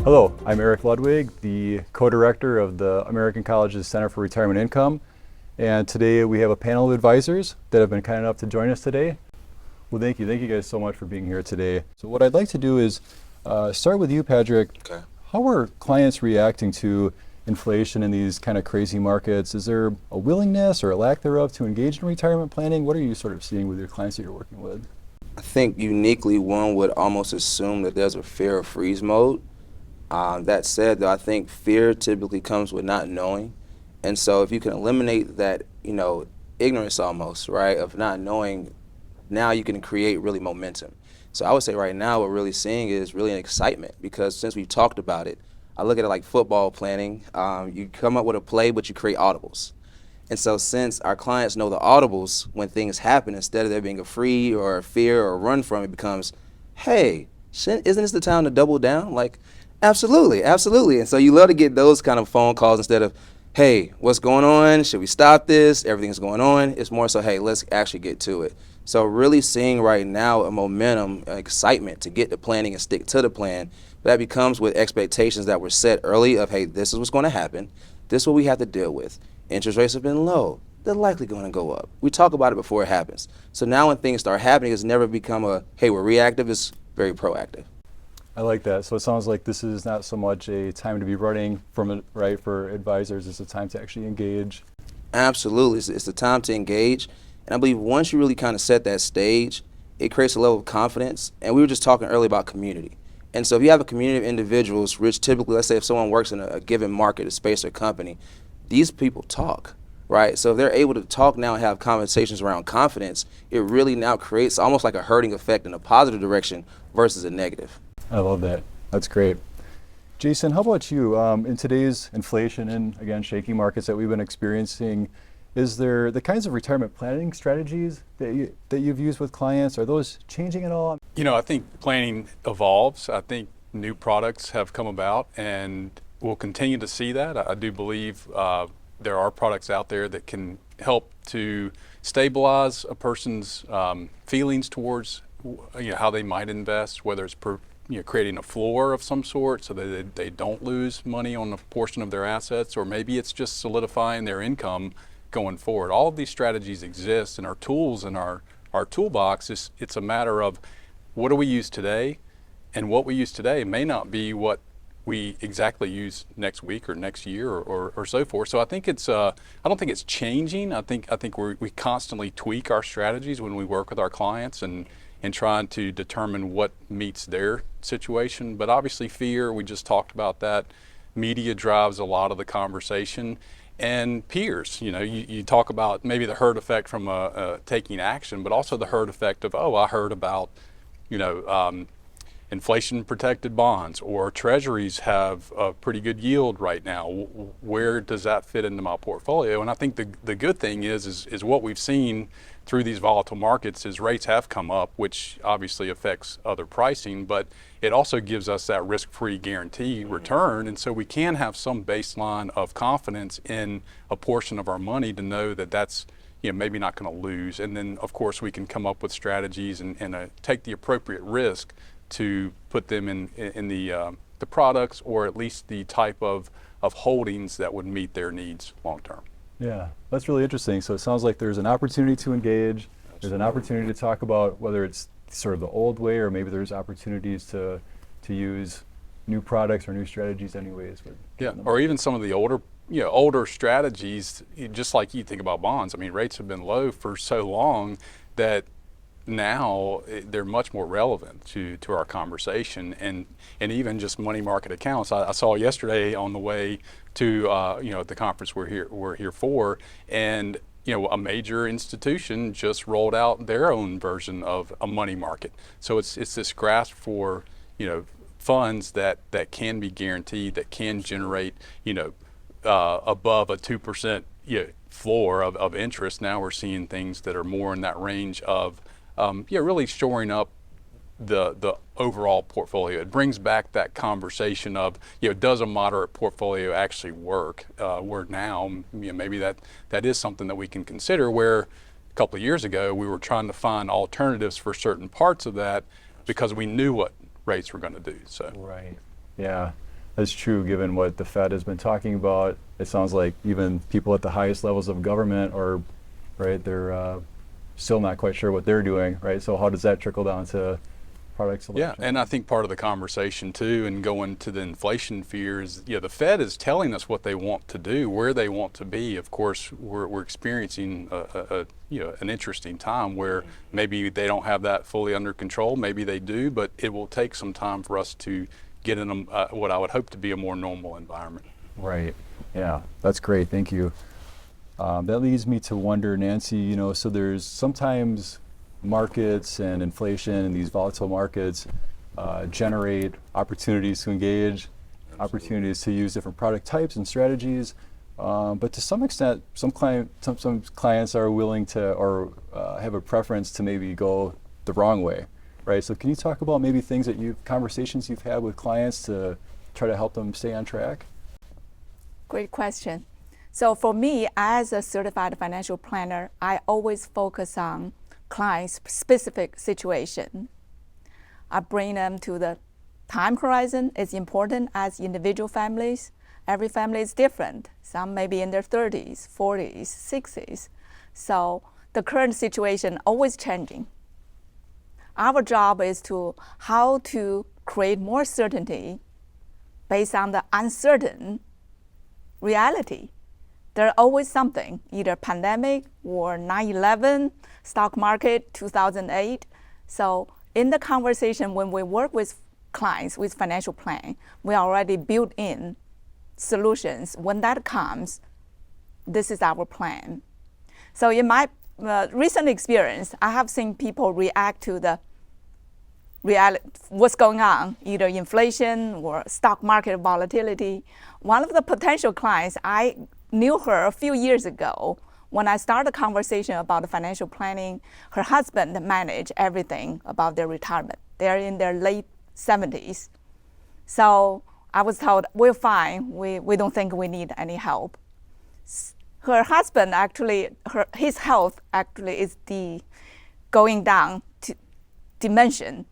Hello, I'm Eric Ludwig, the co-director of the American College's Center for Retirement Income. And today we have a panel of advisors that have been kind enough to join us today. Well, thank you. Thank you guys so much for being here today. So what I'd like to do is start with you, Padric. Okay. How are clients reacting to inflation in these kind of crazy markets? Is there a willingness or a lack thereof to engage in retirement planning? What are you sort of seeing with your clients that you're working with? I think uniquely one would almost assume that there's a fear of freeze mode. That said, though, I think fear typically comes with not knowing. And so if you can eliminate that, ignorance almost, right, of not knowing, now you can create really momentum. So I would say right now what we're really seeing is really an excitement, because since we've talked about it, I look at it like football planning. You come up with a play, but you create audibles. And so since our clients know the audibles, when things happen, instead of there being a free or a fear or a run from it, becomes, hey, isn't this the time to double down? Like, absolutely, absolutely. And so you love to get those kind of phone calls instead of, hey, what's going on? Should we stop this? Everything's going on. It's more so, hey, let's actually get to it. So really seeing right now a momentum, excitement to get the planning and stick to the plan. That becomes with expectations that were set early of, hey, this is what's going to happen. This is what we have to deal with. Interest rates have been low. They're likely going to go up. We talk about it before it happens. So now when things start happening, it's never become a, hey, we're reactive. It's very proactive. I like that. So it sounds like this is not so much a time to be running from it, right, for advisors. It's a time to actually engage. Absolutely. It's the time to engage. And I believe once you really kind of set that stage, it creates a level of confidence. And we were just talking earlier about community. And so if you have a community of individuals, which typically, let's say if someone works in a given market, a space or company, these people talk, right? So if they're able to talk now and have conversations around confidence, it really now creates almost like a herding effect in a positive direction versus a negative. I love that. That's great. Jason, how about you? In today's inflation and, again, shaky markets that we've been experiencing, is there the kinds of retirement planning strategies that you've used with clients, are those changing at all? I think planning evolves. I think new products have come about, and we'll continue to see that. I do believe there are products out there that can help to stabilize a person's feelings towards how they might invest, whether it's creating a floor of some sort so that they don't lose money on a portion of their assets, or maybe it's just solidifying their income going forward. All of these strategies exist in our tools in our toolbox. It's a matter of what do we use today, and what we use today may not be what we exactly use next week or next year or so forth. So I think it's I don't think it's changing. I think we constantly tweak our strategies when we work with our clients and trying to determine what meets their situation. But obviously fear, we just talked about that. Media drives a lot of the conversation. And peers, you talk about maybe the herd effect from taking action, but also the herd effect of, I heard about, inflation protected bonds, or treasuries have a pretty good yield right now. Where does that fit into my portfolio? And I think the good thing is what we've seen through these volatile markets is rates have come up, which obviously affects other pricing, but it also gives us that risk-free guarantee return. And so we can have some baseline of confidence in a portion of our money to know that that's maybe not going to lose. And then of course we can come up with strategies and take the appropriate risk to put them in the products, or at least the type of holdings that would meet their needs long term. Yeah, that's really interesting. So it sounds like there's an opportunity to engage. Absolutely. There's an opportunity to talk about whether it's sort of the old way, or maybe there's opportunities to use new products or new strategies anyways. Or even some of the older strategies, just like you think about bonds. I mean, rates have been low for so long that now they're much more relevant to our conversation, and even just money market accounts. I saw yesterday on the way to the conference we're here for, and a major institution just rolled out their own version of a money market. So it's this grasp for funds that can be guaranteed, that can generate above a 2% floor of interest. Now we're seeing things that are more in that range of really shoring up the overall portfolio. It brings back that conversation of, does a moderate portfolio actually work? Where now, maybe that is something that we can consider, where a couple of years ago we were trying to find alternatives for certain parts of that because we knew what rates were going to do. So right, yeah. That's true, given what the Fed has been talking about. It sounds like even people at the highest levels of government are, right, they're still not quite sure what they're doing, right? So how does that trickle down to product selection? Yeah, and I think part of the conversation too, and going to the inflation fears, the Fed is telling us what they want to do, where they want to be. Of course, we're experiencing an interesting time where maybe they don't have that fully under control. Maybe they do, but it will take some time for us to get in what I would hope to be a more normal environment. Right. Yeah, that's great. Thank you. That leads me to wonder, Nancy, so there's sometimes markets and inflation and these volatile markets generate opportunities to engage, opportunities to use different product types and strategies. But to some extent, some clients are willing to or have a preference to maybe go the wrong way, right? So can you talk about maybe things that conversations you've had with clients to try to help them stay on track? Great question. So for me, as a certified financial planner, I always focus on client's specific situation. I bring them to the time horizon is important as individual families. Every family is different. Some may be in their 30s, 40s, 60s. So the current situation always changing. Our job is how to create more certainty based on the uncertain reality. There's always something, either pandemic or 9/11, stock market, 2008. So in the conversation, when we work with clients with financial plan, we already built in solutions. When that comes, this is our plan. So in my recent experience, I have seen people react to the reality, what's going on, either inflation or stock market volatility. One of the potential clients, I knew her a few years ago. When I started a conversation about financial planning, her husband managed everything about their retirement. They're in their late 70s. So I was told, we're fine. We don't think we need any help. Her husband actually, his health actually is going down to dimension.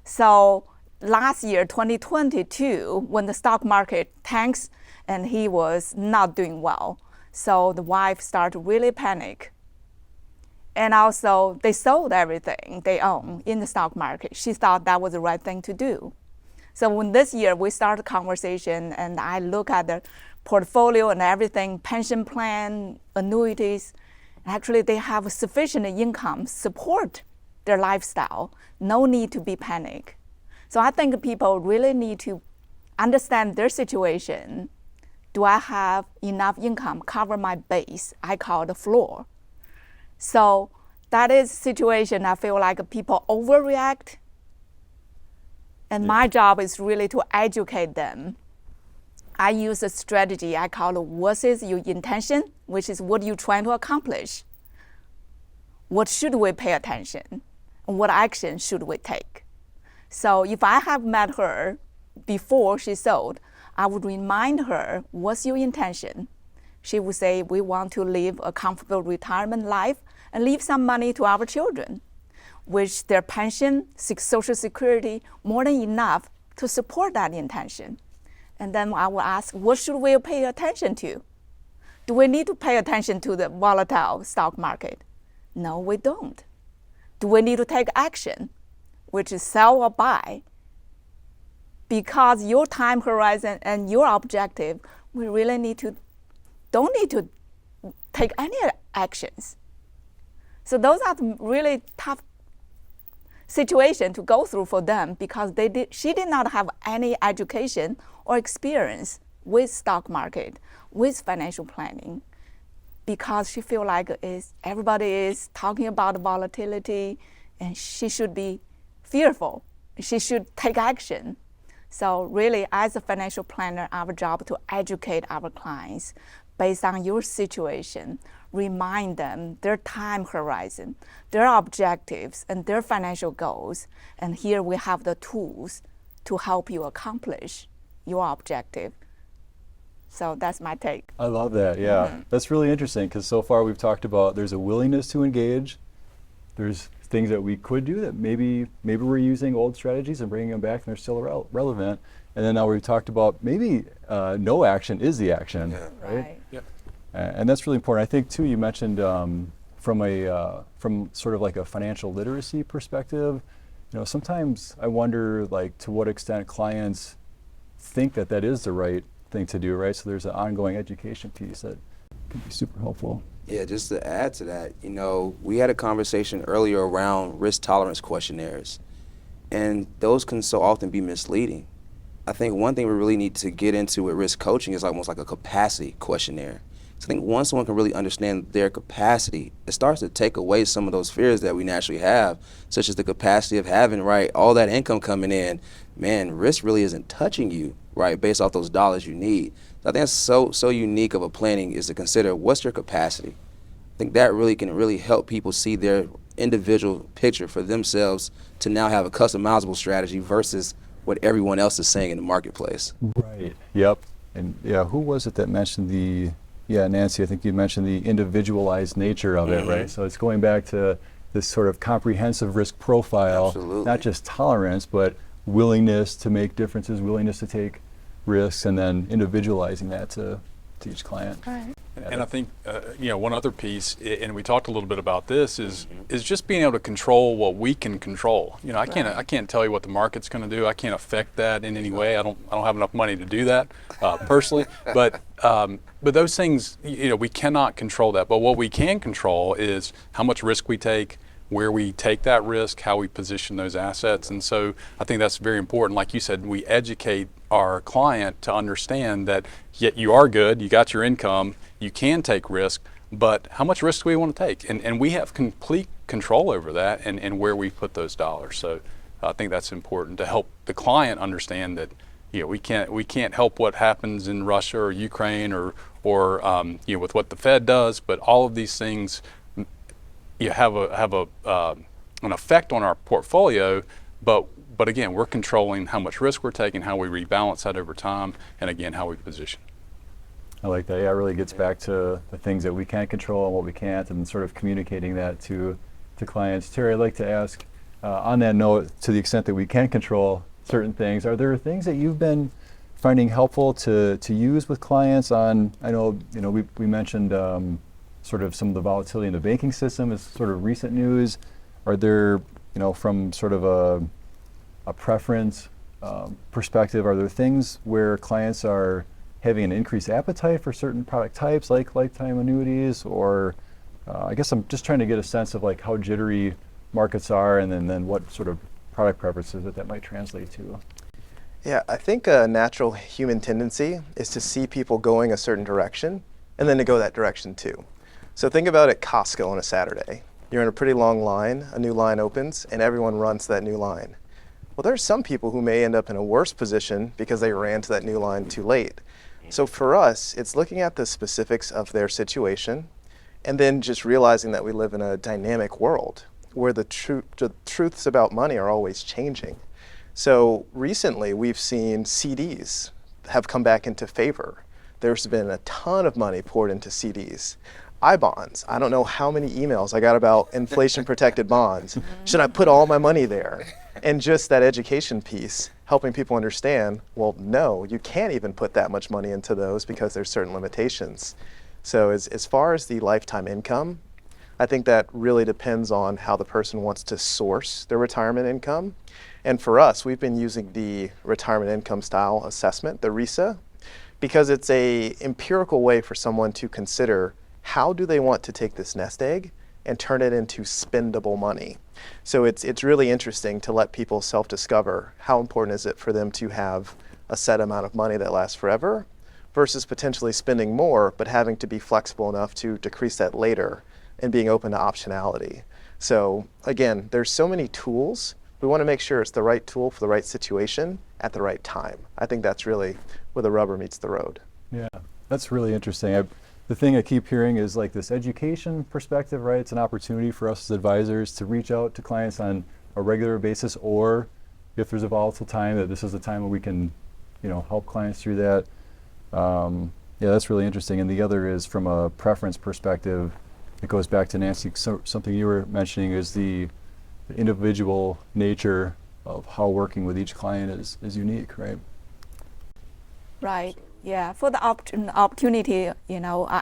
So last year, 2022, when the stock market tanks and he was not doing well, so the wife started really panic. And also, they sold everything they own in the stock market. She thought that was the right thing to do. So when this year we started conversation and I look at the portfolio and everything, pension plan, annuities, actually they have sufficient income support their lifestyle. No need to be panic. So I think people really need to understand their situation. Do I have enough income cover my base? I call the floor. So that is a situation I feel like people overreact. And my job is really to educate them. I use a strategy I call what is your intention, which is what you're trying to accomplish. What should we pay attention? And what action should we take? So if I have met her before she sold, I would remind her, what's your intention? She would say, we want to live a comfortable retirement life and leave some money to our children, which their pension, Social Security, more than enough to support that intention. And then I will ask, what should we pay attention to? Do we need to pay attention to the volatile stock market? No, we don't. Do we need to take action, which is sell or buy? Because your time horizon and your objective, we really don't need to take any actions. So those are really tough situations to go through for them because she did not have any education or experience with stock market, with financial planning, because she feel like everybody is talking about volatility and she should be fearful. She should take action. So really, as a financial planner, our job to educate our clients based on your situation, remind them their time horizon, their objectives, and their financial goals. And here we have the tools to help you accomplish your objective. So that's my take. I love that, yeah. That's really interesting because so far we've talked about there's a willingness to engage, there's things that we could do that maybe we're using old strategies and bringing them back and they're still relevant. And then now we've talked about maybe no action is the action, right? Yep. And that's really important. I think too, you mentioned from sort of like a financial literacy perspective, sometimes I wonder like to what extent clients think that is the right thing to do, right? So there's an ongoing education piece that can be super helpful. Yeah, just to add to that, we had a conversation earlier around risk tolerance questionnaires, and those can so often be misleading. I think one thing we really need to get into with risk coaching is almost like a capacity questionnaire. So I think once someone can really understand their capacity, it starts to take away some of those fears that we naturally have, such as the capacity of having, right, all that income coming in. Man, risk really isn't touching you, right, based off those dollars you need. So I think that's so unique of a planning is to consider what's your capacity. I think that really can really help people see their individual picture for themselves to now have a customizable strategy versus what everyone else is saying in the marketplace. Right. Yep. And yeah, who was it that mentioned Nancy, I think you mentioned the individualized nature of it, right? So it's going back to this sort of comprehensive risk profile, Absolutely. Not just tolerance, but willingness to make differences, willingness to take risks, and then individualizing that to each client. Right. And I think, one other piece, and we talked a little bit about this, is just being able to control what we can control. I can't tell you what the market's going to do. I can't affect that in any way. I don't have enough money to do that personally. But those things, we cannot control that. But what we can control is how much risk we take, where we take that risk, how we position those assets. And so I think that's very important. Like you said, we educate our client to understand that yet you are good, you got your income, you can take risk, but how much risk do we want to take? And we have complete control over that and where we put those dollars. So I think that's important to help the client understand that we can't help what happens in Russia or Ukraine or with what the Fed does, but all of these things have an effect on our portfolio, but again, we're controlling how much risk we're taking, how we rebalance that over time, and again, how we position. I like that. Yeah, it really gets back to the things that we can control and what we can't, and sort of communicating that to clients. Terry, I'd like to ask, on that note, to the extent that we can control certain things, are there things that you've been finding helpful to use with clients on, I know, we mentioned sort of some of the volatility in the banking system is sort of recent news. Are there, from sort of a preference perspective, are there things where clients are having an increased appetite for certain product types like lifetime annuities, or I guess I'm just trying to get a sense of like how jittery markets are and then what sort of product preferences that might translate to. Yeah, I think a natural human tendency is to see people going a certain direction and then to go that direction too. So think about at Costco on a Saturday. You're in a pretty long line, a new line opens, and everyone runs to that new line. Well, there's some people who may end up in a worse position because they ran to that new line too late. So for us, it's looking at the specifics of their situation and then just realizing that we live in a dynamic world where the truths about money are always changing. So recently we've seen CDs have come back into favor. There's been a ton of money poured into CDs. I-bonds, I don't know how many emails I got about inflation protected bonds. Should I put all my money there? And just that education piece, helping people understand, well, no, you can't even put that much money into those because there's certain limitations. So as far as the lifetime income, I think that really depends on how the person wants to source their retirement income. And for us, we've been using the retirement income style assessment, the RISA, because it's a empirical way for someone to consider how do they want to take this nest egg and turn it into spendable money. So it's really interesting to let people self-discover how important is it for them to have a set amount of money that lasts forever versus potentially spending more but having to be flexible enough to decrease that later and being open to optionality. So again, there's so many tools. We want to make sure it's the right tool for the right situation at the right time. I think that's really where the rubber meets the road. Yeah, that's really interesting. The thing I keep hearing is like this education perspective, right? It's an opportunity for us as advisors to reach out to clients on a regular basis, or if there's a volatile time, that this is the time where we can, help clients through that. Yeah, that's really interesting. And the other is from a preference perspective, it goes back to Nancy, something you were mentioning is the individual nature of how working with each client is unique, right? Right. Yeah. For the opportunity,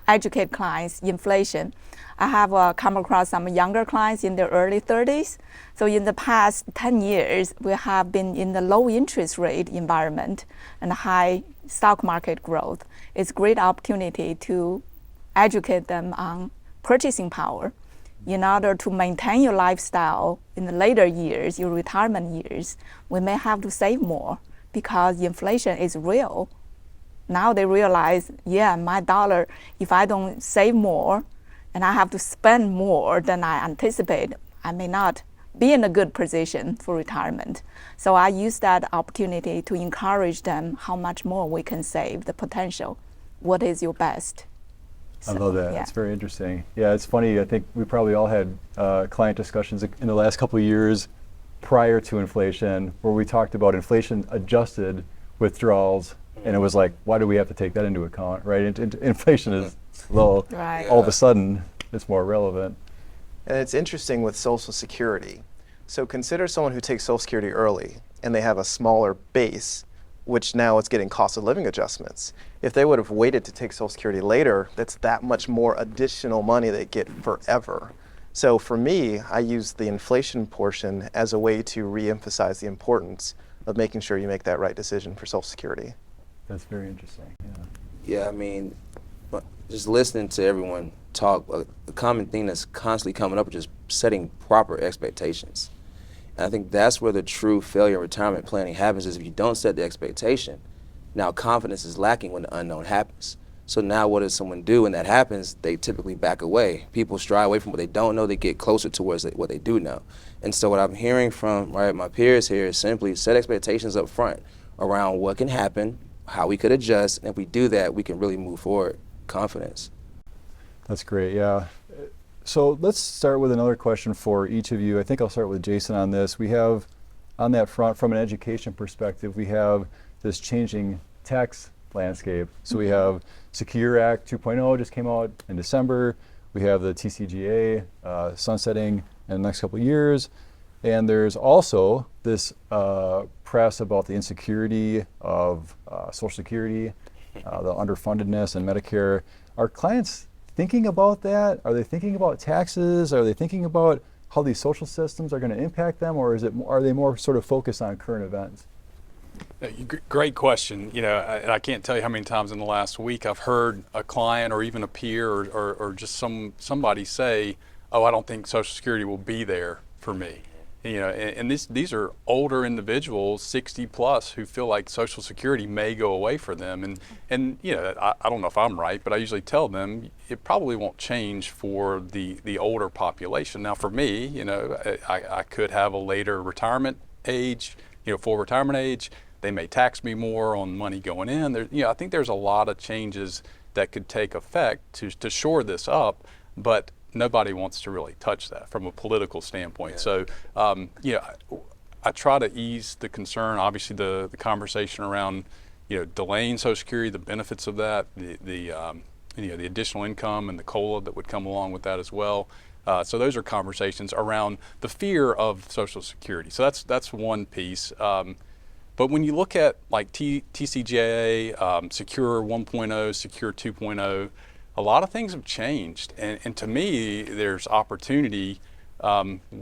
educate clients, inflation. I have come across some younger clients in their early 30s. So in the past 10 years, we have been in the low interest rate environment and high stock market growth. It's a great opportunity to educate them on purchasing power in order to maintain your lifestyle in the later years, your retirement years. We may have to save more because inflation is real. Now they realize, yeah, my dollar, if I don't save more and I have to spend more than I anticipate, I may not be in a good position for retirement. So I use that opportunity to encourage them how much more we can save, the potential. What is your best? I love that. Yeah. It's very interesting. Yeah, it's funny. I think we probably all had client discussions in the last couple of years prior to inflation where we talked about inflation adjusted withdrawals. And it was like, why do we have to take that into account, right? Inflation is low. Right. All of a sudden, it's more relevant. And it's interesting with Social Security. So consider someone who takes Social Security early and they have a smaller base, which now it's getting cost of living adjustments. If they would have waited to take Social Security later, that's that much more additional money they get forever. So for me, I use the inflation portion as a way to re-emphasize the importance of making sure you make that right decision for Social Security. That's very interesting. Yeah. Yeah, I mean, just listening to everyone talk, a common thing that's constantly coming up is just setting proper expectations. And I think that's where the true failure in retirement planning happens, is if you don't set the expectation, now confidence is lacking when the unknown happens. So now what does someone do when that happens? They typically back away. People stray away from what they don't know, they get closer towards what they do know. And so what I'm hearing from my peers here is simply set expectations up front around what can happen, how we could adjust, and if we do that, we can really move forward. Confidence. That's great, yeah. So let's start with another question for each of you. I think I'll start with Jason on this. We have, on that front, from an education perspective, we have this changing tax landscape. So we have Secure Act 2.0 just came out in December. We have the TCJA sunsetting in the next couple of years. And there's also this press about the insecurity of Social Security, the underfundedness in Medicare. Are clients thinking about that? Are they thinking about taxes? Are they thinking about how these social systems are going to impact them, or are they more sort of focused on current events? Great question. I can't tell you how many times in the last week I've heard a client or even a peer or just somebody say, "Oh, I don't think Social Security will be there for me." And these are older individuals, 60 plus, who feel like Social Security may go away for them. And I don't know if I'm right, but I usually tell them it probably won't change for the older population. Now, for me, I could have a later retirement age, full retirement age. They may tax me more on money going in. I think there's a lot of changes that could take effect to shore this up, but nobody wants to really touch that from a political standpoint. Yeah. So, I try to ease the concern. Obviously, the conversation around, delaying Social Security, the benefits of that, the additional income and the COLA that would come along with that as well. So those are conversations around the fear of Social Security. So that's one piece. But when you look at like TCJA, Secure 1.0, Secure 2.0, a lot of things have changed, and to me, there's opportunity.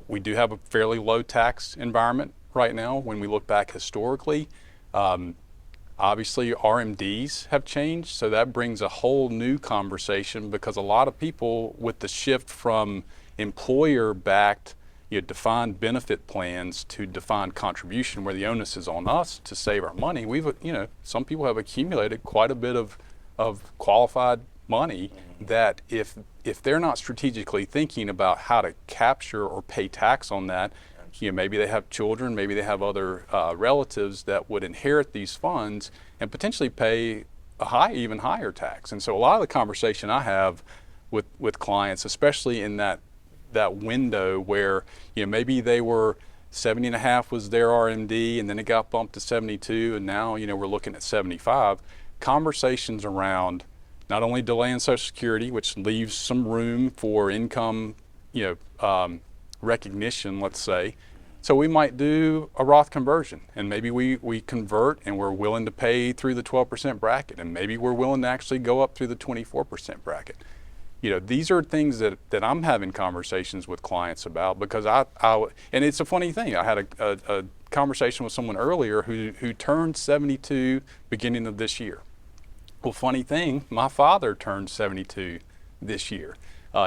We do have a fairly low tax environment right now when we look back historically. Obviously, RMDs have changed, so that brings a whole new conversation, because a lot of people, with the shift from employer-backed defined benefit plans to defined contribution, where the onus is on us to save our money, some people have accumulated quite a bit of qualified money that if they're not strategically thinking about how to capture or pay tax on that, maybe they have children, maybe they have other relatives that would inherit these funds and potentially pay a even higher tax. And so a lot of the conversation I have with clients, especially in that window where maybe they were 70.5 was their RMD, and then it got bumped to 72, and now we're looking at 75. Conversations around not only delaying Social Security, which leaves some room for income, recognition, let's say. So we might do a Roth conversion, and maybe we convert and we're willing to pay through the 12% bracket, and maybe we're willing to actually go up through the 24% bracket. You know, these are things that I'm having conversations with clients about, because and it's a funny thing. I had a conversation with someone earlier who turned 72 beginning of this year. Well, funny thing, my father turned 72 this year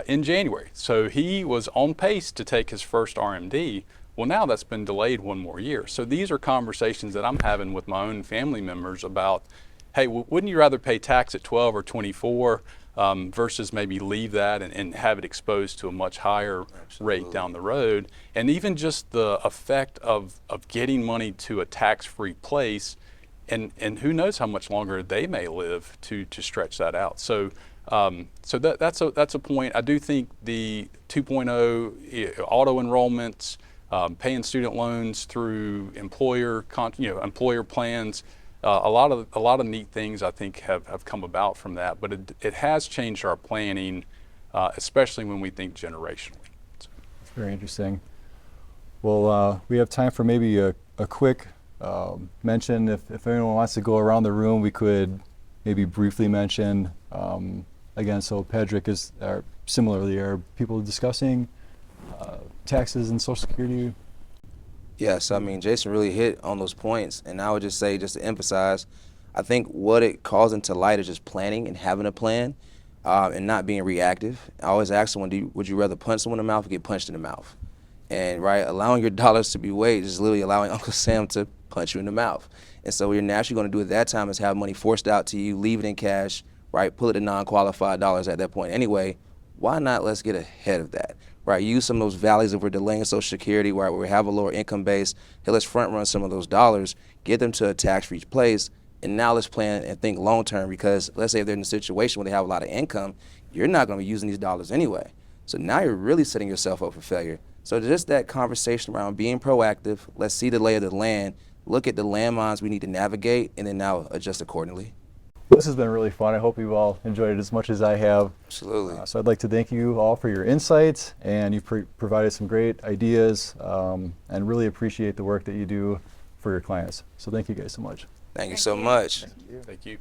in January. So he was on pace to take his first RMD. Well, now that's been delayed one more year. So these are conversations that I'm having with my own family members about, hey, wouldn't you rather pay tax at 12 or 24 versus maybe leave that and have it exposed to a much higher rate down the road? And even just the effect of getting money to a tax-free place, and who knows how much longer they may live to stretch that out. So that's a point. I do think the 2.0 auto enrollments, paying student loans through employer plans, a lot of neat things I think have come about from that. But it has changed our planning, especially when we think generationally. It's very interesting. Well, we have time for maybe a quick mention. If anyone wants to go around the room, we could maybe briefly mention, again, so Padric similarly, are people discussing taxes and Social Security? Yes, I mean, Jason really hit on those points, and I would just say, just to emphasize, I think what it calls into light is just planning and having a plan, and not being reactive. I always ask someone, would you rather punch someone in the mouth or get punched in the mouth? And right, allowing your dollars to be weighed is literally allowing Uncle Sam to punch you in the mouth. And so what you're naturally going to do at that time is have money forced out to you, leave it in cash, right, pull it in non-qualified dollars at that point anyway. Why not let's get ahead of that? Right, use some of those valleys if we're delaying Social Security, right, where we have a lower income base. Hey, let's front run some of those dollars, get them to a tax-free place, and now let's plan and think long term, because let's say if they're in a situation where they have a lot of income, you're not going to be using these dollars anyway. So now you're really setting yourself up for failure. So just that conversation around being proactive, let's see the lay of the land, look at the landmines we need to navigate, and then now adjust accordingly. This has been really fun. I hope you've all enjoyed it as much as I have. Absolutely. So I'd like to thank you all for your insights, and you've provided some great ideas, and really appreciate the work that you do for your clients. So thank you guys so much. Thank you so much. Thank you.